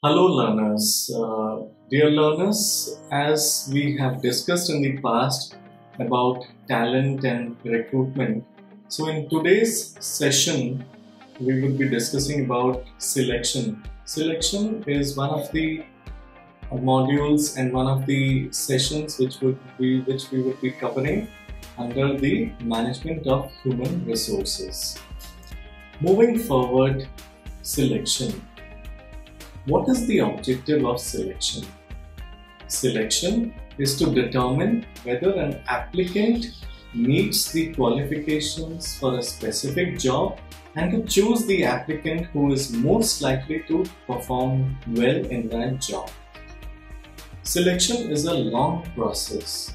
Hello learners. Dear learners, as we have discussed in the past about talent and recruitment, so in today's session we will be discussing about selection. Selection is one of the modules and one of the sessions which we would be covering under the management of human resources. Moving forward, selection. What is the objective of selection? Selection is to determine whether an applicant meets the qualifications for a specific job and to choose the applicant who is most likely to perform well in that job. Selection is a long process,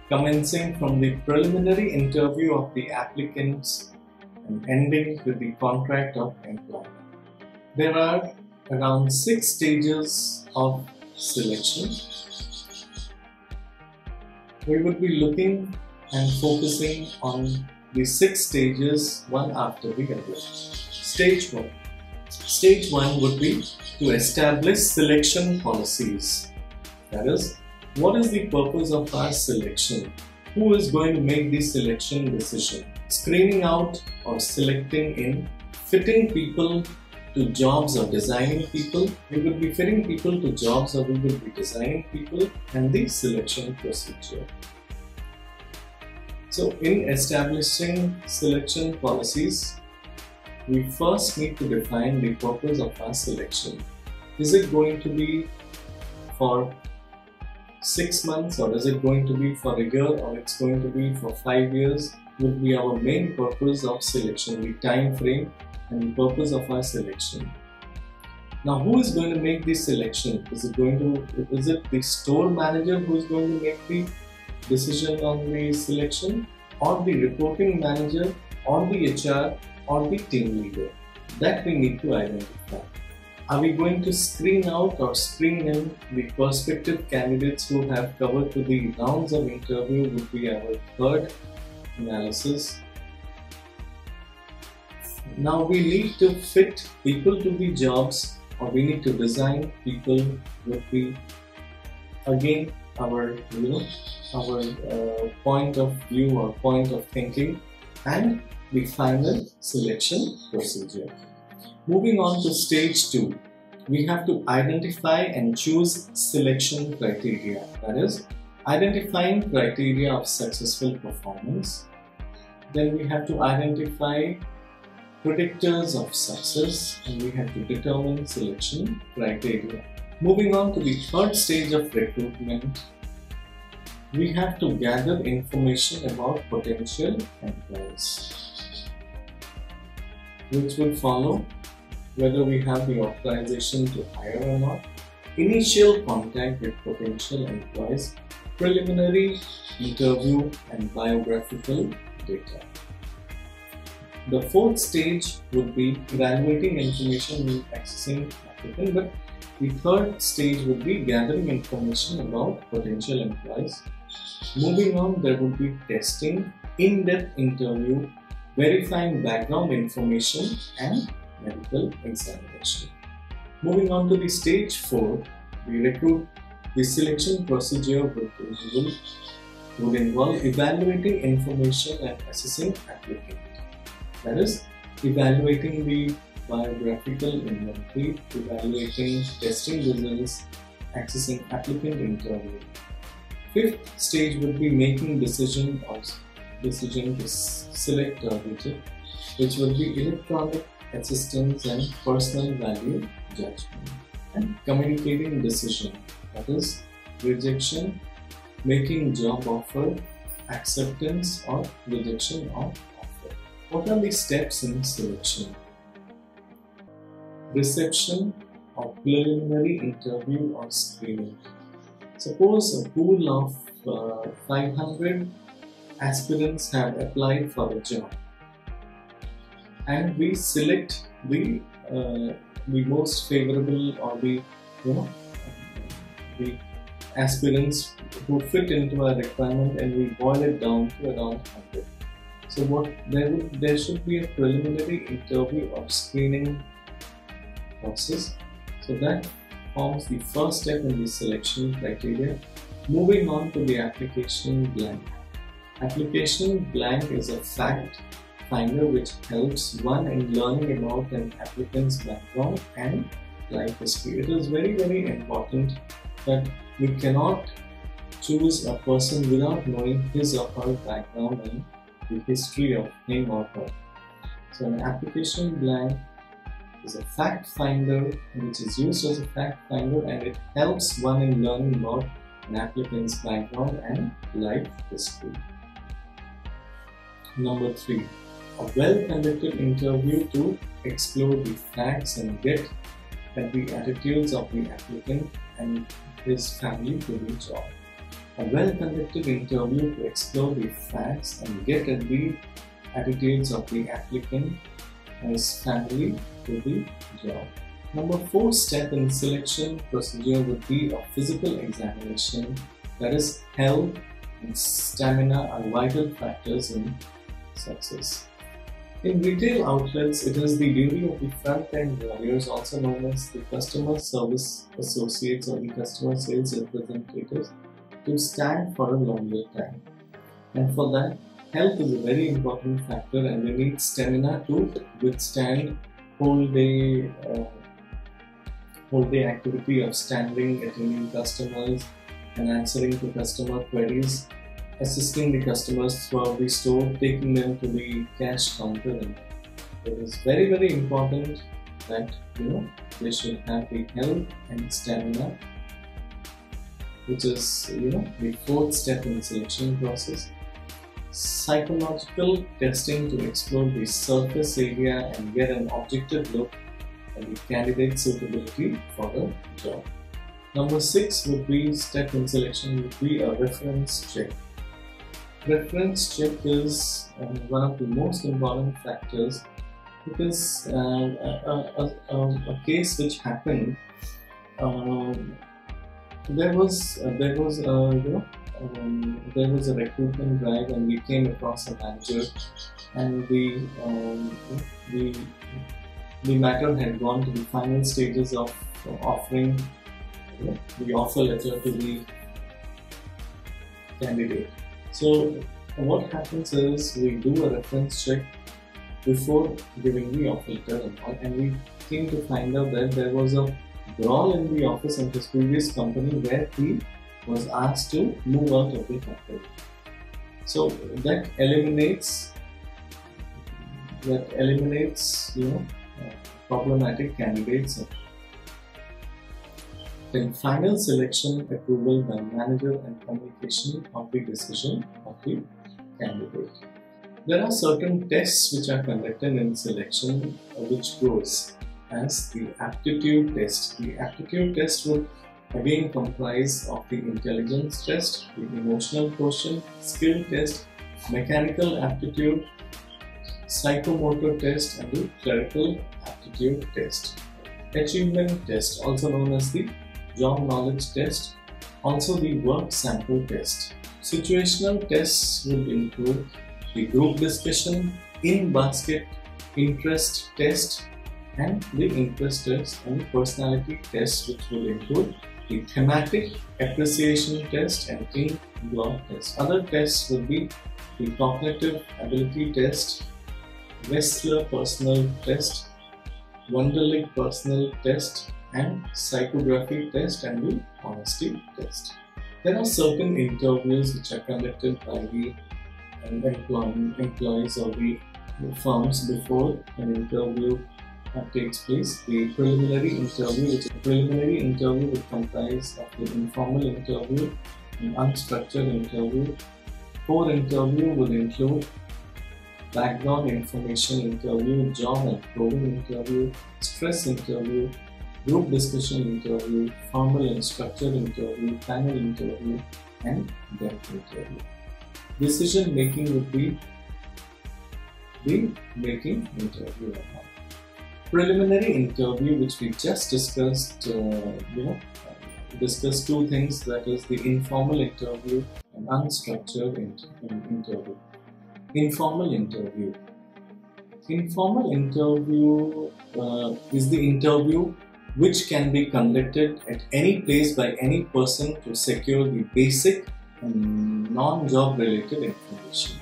commencing from the preliminary interview of the applicants and ending with the contract of employment. There are around 6 stages of selection. We would be looking and focusing on the 6 stages one after the other. Stage 1. Stage 1 would be to establish selection policies. That is, what is the purpose of our selection? Who is going to make the selection decision? Screening out or selecting in, fitting people to jobs or designing people. We will be fitting people to jobs or we will be designing people, and the selection procedure. So in establishing selection policies, we first need to define the purpose of our selection. Is it going to be for 6 months, or is it going to be for a year, or it's going to be for 5 years? Would be our main purpose of selection, the time frame and the purpose of our selection. Now, who is going to make this selection? Is it the store manager who is going to make the decision on the selection, or the reporting manager, or the HR, or the team leader? That we need to identify. Are we going to screen out or screen in the prospective candidates who have covered to the rounds of interview? Would be our third analysis. Now we need to fit people to the jobs, or we need to design people. Would be again our point of view or point of thinking, and the final selection procedure. Moving on to stage 2, we have to identify and choose selection criteria. That is, identifying criteria of successful performance. Then we have to identify predictors of success, and we have to determine selection criteria. Moving on to the third stage of recruitment, we have to gather information about potential employees, which will follow whether we have the authorization to hire or not, initial contact with potential employees, preliminary interview and biographical data. The fourth stage would be evaluating information in accessing applicant, but the third stage would be gathering information about potential employees. Moving on, there would be testing, in-depth interview, verifying background information, and medical examination. Moving on to the stage 4, the selection procedure would involve evaluating information and assessing applicant. That is, evaluating the biographical inventory, evaluating testing results, accessing applicant interview. Fifth stage would be making decision to select or reject, which would be electronic assistance and personal value judgment, and communicating decision, that is, rejection, making job offer, acceptance or rejection of offer. What are the steps in selection? Reception or preliminary interview or screening. Suppose a pool of 500 aspirants have applied for a job, and we select the most favorable, or the aspirants who fit into our requirement, and we boil it down to around 100. So there should be a preliminary interview or screening process. So that forms the first step in the selection criteria. Moving on to the application blank. Application blank is a fact finder which helps one in learning about an applicant's background and life history. It is very, very important that we cannot choose a person without knowing his or her background and the history of him or her. So an application blank is a fact finder which is used as a fact finder, and it helps one in learning about an applicant's background and life history. Number 3. A well-conducted interview to explore the facts and get at the attitudes of the applicant and his family to the job. A well-conducted interview to explore the facts and get at the attitudes of the applicant and his family to the job. Number 4 step in selection procedure would be a physical examination. That is, health and stamina are vital factors in success. In retail outlets, it is the duty of the front-end warriors, also known as the customer service associates or the customer sales representatives, to stand for a longer time. And for that, health is a very important factor, and they need stamina to withstand whole day activity of standing, attending customers and answering to customer queries, assisting the customers throughout the store, taking them to the cash counter. And it is very, very important that they should have the health and stamina, which is the 4th step in the selection process. Psychological testing to explore the surface area and get an objective look at the candidate's suitability for the job. Number 6 would be step in selection would be a reference check. Reference check is one of the most important factors, because a case which happened, there was a recruitment drive, and we came across a manager, and the matter had gone to the final stages of offering the offer letter to the candidate. So what happens is we do a reference check before giving the offer letter, and we came to find out that there was a brawl in the office in his previous company where he was asked to move out of the company. So that eliminates problematic candidates. Then final selection, approval by manager, and communication of the decision of the candidate. There are certain tests which are conducted in selection, which goes as the aptitude test. The aptitude test would again comprise of the intelligence test, the emotional quotient, skill test, mechanical aptitude, psychomotor test, and the clerical aptitude test. Achievement test, also known as the job knowledge test, also the work sample test. Situational tests would include the group discussion, in-basket interest test, and the interest test, and the personality test, which will include the thematic appreciation test and team block test. Other tests will be the cognitive ability test, Wechsler personal test, Wunderlich personal test, and psychography test, and the honesty test. There are certain interviews which are conducted by the employees or the firms before an interview takes place. The preliminary interview will comprise of the informal interview, an unstructured interview. Core interview will include background information interview, job and probing interview, stress interview, group discussion interview, formal and structured interview, panel interview, and depth interview. Decision making would be the making interview. Preliminary interview, which we just discussed, discussed two things, that is the informal interview and unstructured interview. Informal interview. Informal interview is the interview which can be conducted at any place by any person to secure the basic and non-job related information.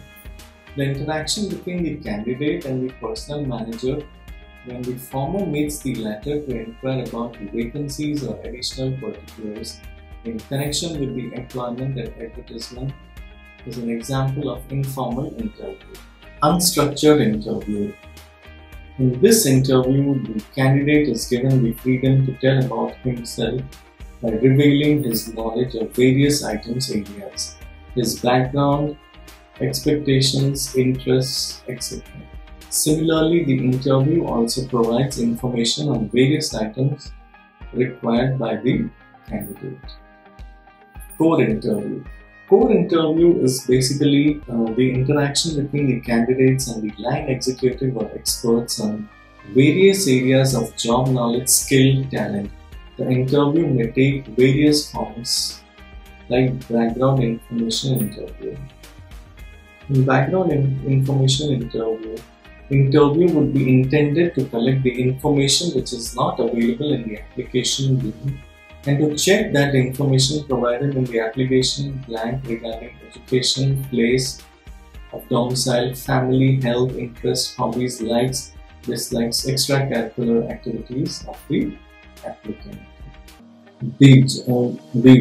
The interaction between the candidate and the personnel manager, when the former meets the latter to inquire about the vacancies or additional particulars in connection with the employment and advertisement, is an example of informal interview. Unstructured interview. In this interview, the candidate is given the freedom to tell about himself by revealing his knowledge of various items areas, his background, expectations, interests, etc. Similarly, the interview also provides information on various items required by the candidate. Core interview. Core interview is basically the interaction between the candidates and the line executive or experts on various areas of job knowledge, skill, talent. The interview may take various forms like background information interview. In background information interview would be intended to collect the information which is not available in the application given and to check that the information provided in the application blank regarding education, place of domicile, family, health, interests, hobbies, likes, dislikes, extracurricular activities of the applicant. The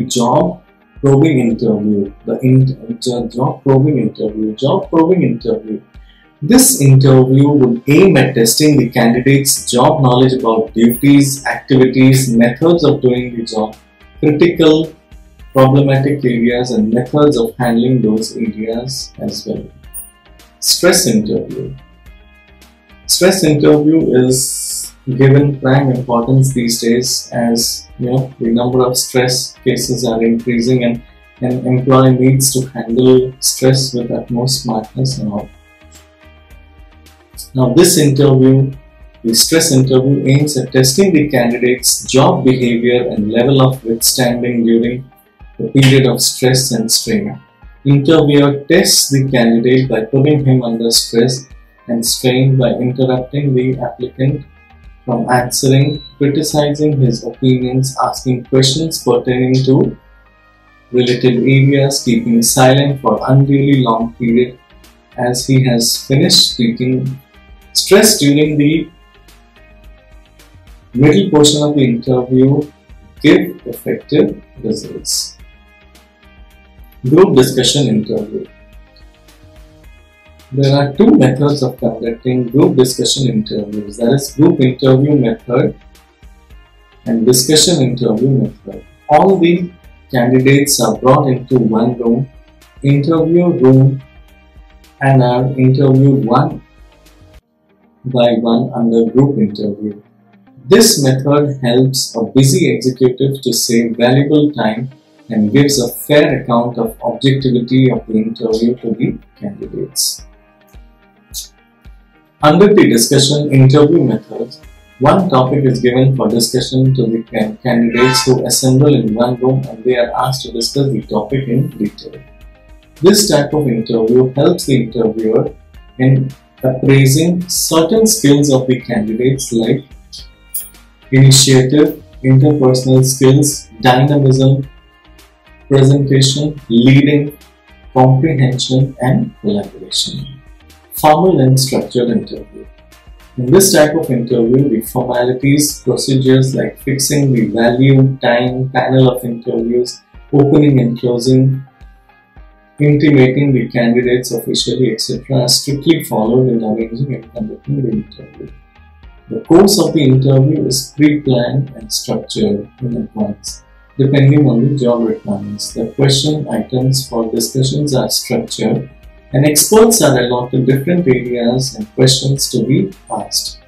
job probing interview. Job probing interview. This interview would aim at testing the candidate's job knowledge about duties, activities, methods of doing the job, critical, problematic areas and methods of handling those areas as well. Stress interview. Stress interview is given prime importance these days as the number of stress cases are increasing and an employee needs to handle stress with utmost smartness and all. Now this interview, the stress interview, aims at testing the candidate's job behavior and level of withstanding during the period of stress and strain. Interviewer tests the candidate by putting him under stress and strain by interrupting the applicant from answering, criticizing his opinions, asking questions pertaining to related areas, keeping silent for unduly long period as he has finished speaking. Stress during the middle portion of the interview give effective results. Group discussion interview. There are two methods of conducting group discussion interviews. That is group interview method and discussion interview method. All the candidates are brought into one interview room and are interviewed one by one under group interview. This method helps a busy executive to save valuable time and gives a fair account of objectivity of the interview to the candidates. Under the discussion interview methods, one topic is given for discussion to the candidates who assemble in one room and they are asked to discuss the topic in detail. This type of interview helps the interviewer in appraising certain skills of the candidates like initiative, interpersonal skills, dynamism, presentation, leading, comprehension and collaboration. Formal and structured interview. In this type of interview, the formalities, procedures like fixing the value, time, panel of interviews, opening and closing, intimating the candidates officially, etc. are strictly followed in arranging and conducting the interview. The course of the interview is pre-planned and structured in advance, depending on the job requirements. The question items for discussions are structured and experts are allotted different areas and questions to be asked.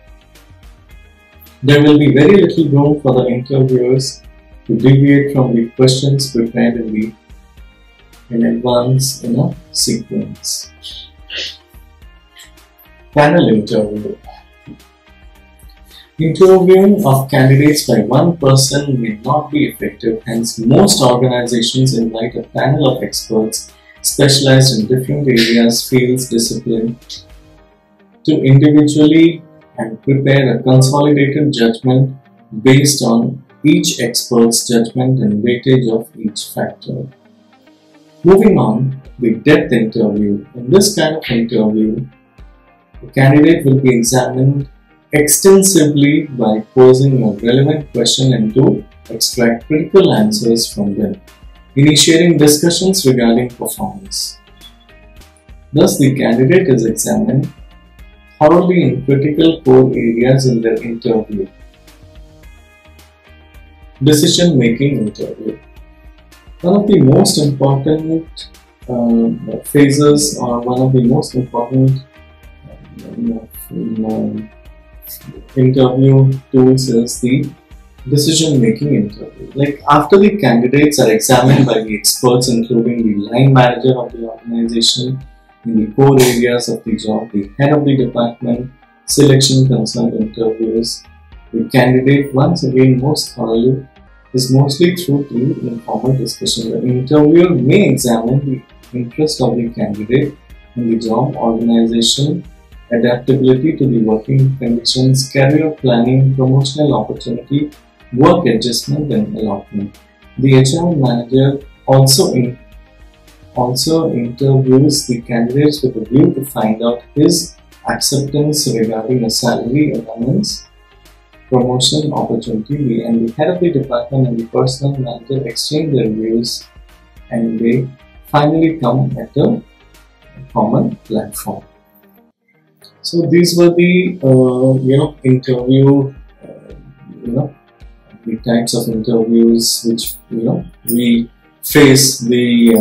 There will be very little room for the interviewers to deviate from the questions prepared in advance in a sequence. Panel interview. Interviewing of candidates by one person may not be effective, hence most organizations invite a panel of experts specialized in different areas, fields, discipline to individually and prepare a consolidated judgment based on each expert's judgment and weightage of each factor. Moving on, the depth interview. In this kind of interview, the candidate will be examined extensively by posing a relevant question and to extract critical answers from them, initiating discussions regarding performance. Thus, the candidate is examined thoroughly in critical core areas in their interview. Decision-making interview. One of the most important phases, or one of the most important interview tools is the decision-making interview. Like, after the candidates are examined by the experts, including the line manager of the organization, in the core areas of the job, the head of the department, selection concerned interviews, the candidate once again most thoroughly is mostly through the informal discussion. The interviewer may examine the interest of the candidate in the job, organization, adaptability to the working conditions, career planning, promotional opportunity, work adjustment and allotment. The HR manager also interviews the candidates with a view to find out his acceptance regarding a salary allowance, promotion opportunity, and the head of the department and the personnel manager exchange their views and they finally come at a common platform. So these were the interview, the types of interviews which we face, the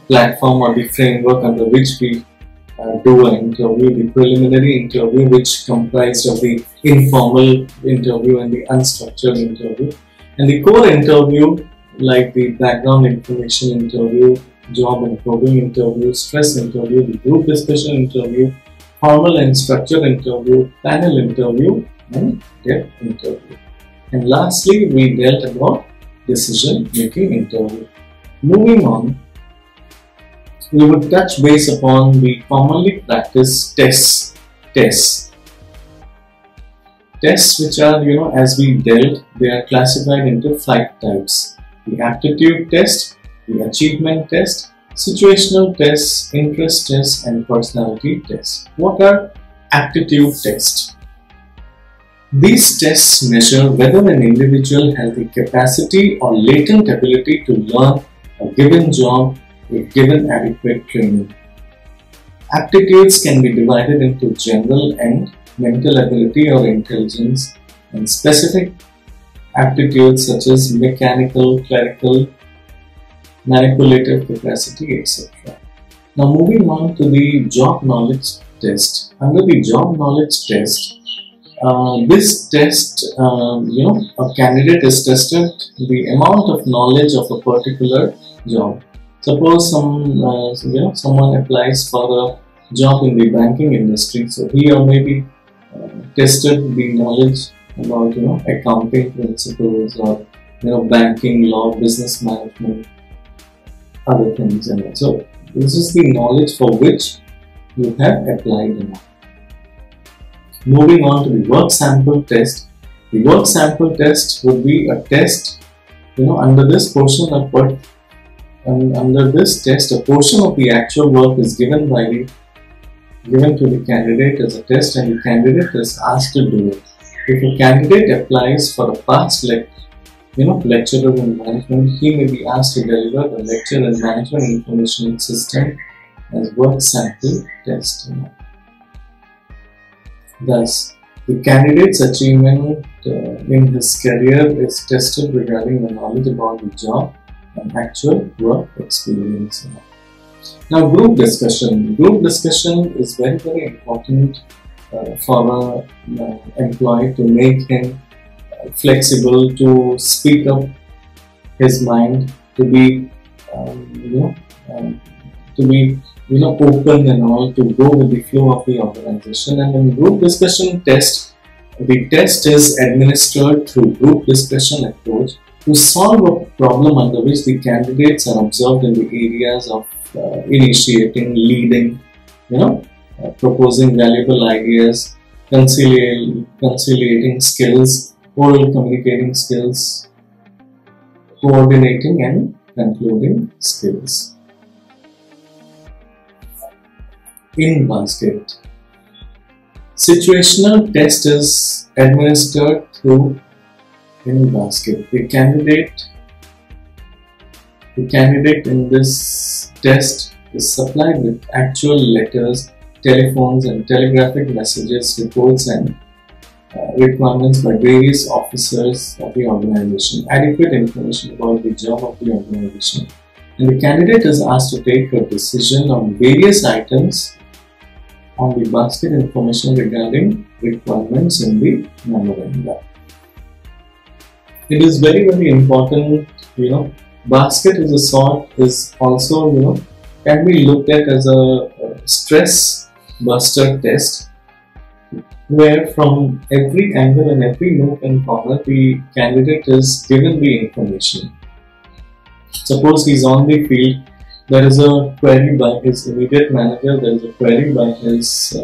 platform or the framework under which we do an interview. The preliminary interview, which comprised of the informal interview and the unstructured interview, and the core interview like the background information interview, job and probing interview, stress interview, the group discussion interview, formal and structured interview, panel interview and depth interview. And lastly, we dealt about decision making interview. Moving on, we would touch base upon the commonly practiced tests. Tests which are, as we dealt, they are classified into 5 types. The aptitude test, the achievement test, situational tests, interest tests and personality tests. What are aptitude tests? These tests measure whether an individual has the capacity or latent ability to learn a given job with given adequate training. Aptitudes can be divided into general and mental ability or intelligence, and specific aptitudes such as mechanical, clerical, manipulative capacity, etc. Now moving on to the job knowledge test. Under the job knowledge test, this test, a candidate is tested the amount of knowledge of a particular job. Suppose someone applies for a job in the banking industry, so he or maybe tested the knowledge about accounting principles or banking law, business management, other things, and so this is the knowledge for which you have applied enough. Moving on to the work sample test. The work sample test would be a test, under this portion of work, under this test, a portion of the actual work is given to the candidate as a test, and the candidate is asked to do it. If a candidate applies for a past lecturer in management, he may be asked to deliver the lecture and management information system as work sample test. Thus, the candidate's achievement in his career is tested regarding the knowledge about the job and actual work experience. Now, group discussion. Group discussion is very, very important for an employee to make him flexible, to speak up his mind, to be open and all, to go with the flow of the organization. And in group discussion test, the test is administered through group discussion approach to solve a problem under which the candidates are observed in the areas of initiating, leading, proposing valuable ideas, conciliating skills, oral communicating skills, coordinating and concluding skills. In basket, situational test is administered through in basket. The candidate in this test is supplied with actual letters, telephones and telegraphic messages, reports and requirements by various officers of the organization, adequate information about the job of the organization, and the candidate is asked to take a decision on various items on the basket information regarding requirements in the memoranda. It is very, very important, basket is also, can be looked at as a stress buster test, where from every angle and every nook and corner the candidate is given the information. Suppose he's on the field, there is a query by his immediate manager, there is a query by his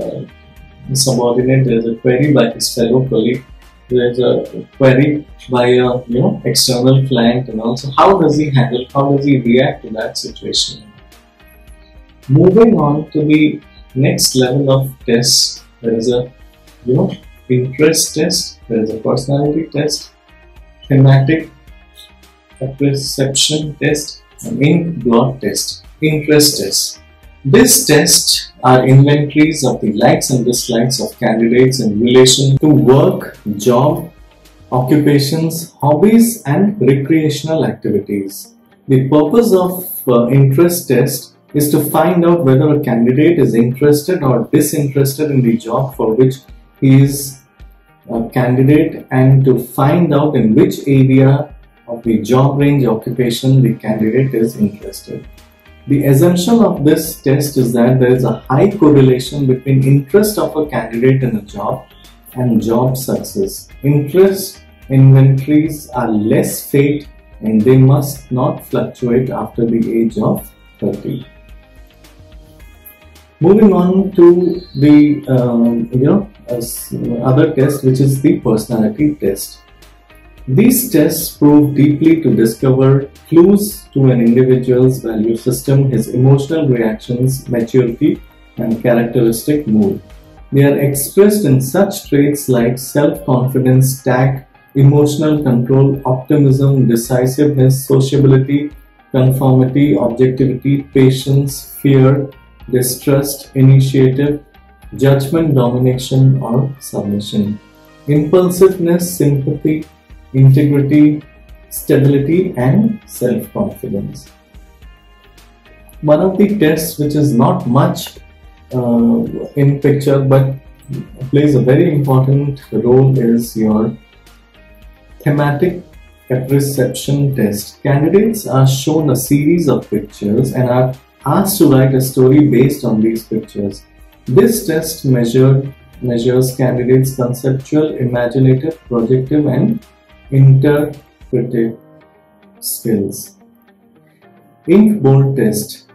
subordinate, there is a query by his fellow colleague, there is a query by a external client, and also how does he handle, how does he react to that situation. Moving on to the next level of test, there is a interest test, there is a personality test, thematic perception test, and ink blot test. Interest test. These tests are inventories of the likes and dislikes of candidates in relation to work, job, occupations, hobbies, and recreational activities. The purpose of interest test is to find out whether a candidate is interested or disinterested in the job for which he is a candidate, and to find out in which area of the job range occupation the candidate is interested. The assumption of this test is that there is a high correlation between interest of a candidate in a job and job success. Interest inventories are less fate and they must not fluctuate after the age of 30. Moving on to the other test, which is the personality test. These tests probe deeply to discover clues to an individual's value system, his emotional reactions, maturity, and characteristic mood. They are expressed in such traits like self-confidence, tact, emotional control, optimism, decisiveness, sociability, conformity, objectivity, patience, fear, distrust, initiative, judgment, domination, or submission, impulsiveness, sympathy, integrity, stability, and self-confidence. One of the tests which is not much in picture but plays a very important role is your thematic perception test. Candidates are shown a series of pictures and are asked to write a story based on these pictures. This test measures candidates' conceptual, imaginative, projective, and interpretive skills. Ink bold test.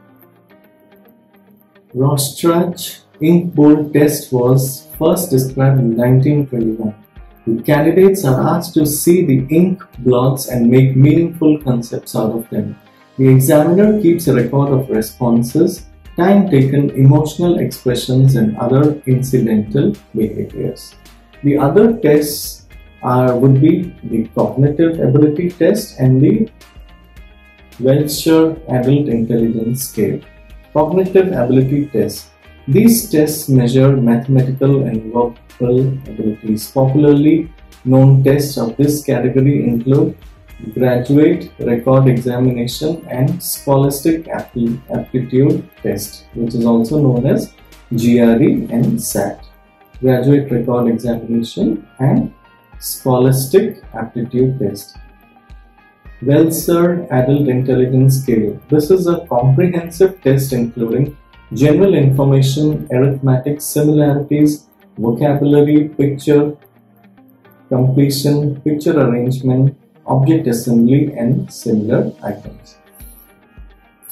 Rostrach ink bold test was first described in 1921. The candidates are asked to see the ink blots and make meaningful concepts out of them. The examiner keeps a record of responses, time taken, emotional expressions, and other incidental behaviors. The other tests would be the cognitive ability test and the Welcher Adult Intelligence Scale. Cognitive ability test. These tests measure mathematical and verbal abilities. Popularly known tests of this category include Graduate Record Examination and Scholastic Aptitude Test, which is also known as GRE and SAT. Graduate Record Examination and Scholastic Aptitude Test. Welcher Adult Intelligence Scale. This is a comprehensive test including general information, arithmetic, similarities, vocabulary, picture completion, picture arrangement, object assembly, and similar items.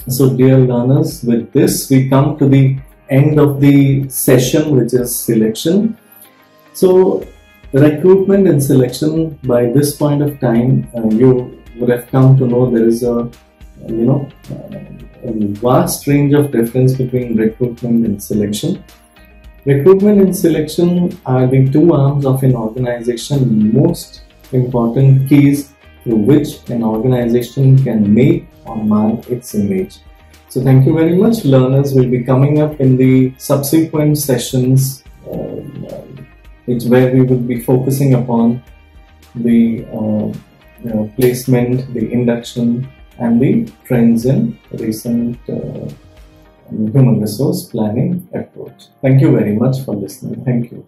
So dear learners, with this we come to the end of the session, which is selection. So Recruitment and selection, by this point of time, you would have come to know there is a vast range of difference between recruitment and selection. Recruitment and selection are the two arms of an organization, most important keys through which an organization can make or mar its image. So thank you very much. Learners will be coming up in the subsequent sessions, where we will be focusing upon the placement, the induction, and the trends in recent human resource planning approach. Thank you very much for listening. Thank you.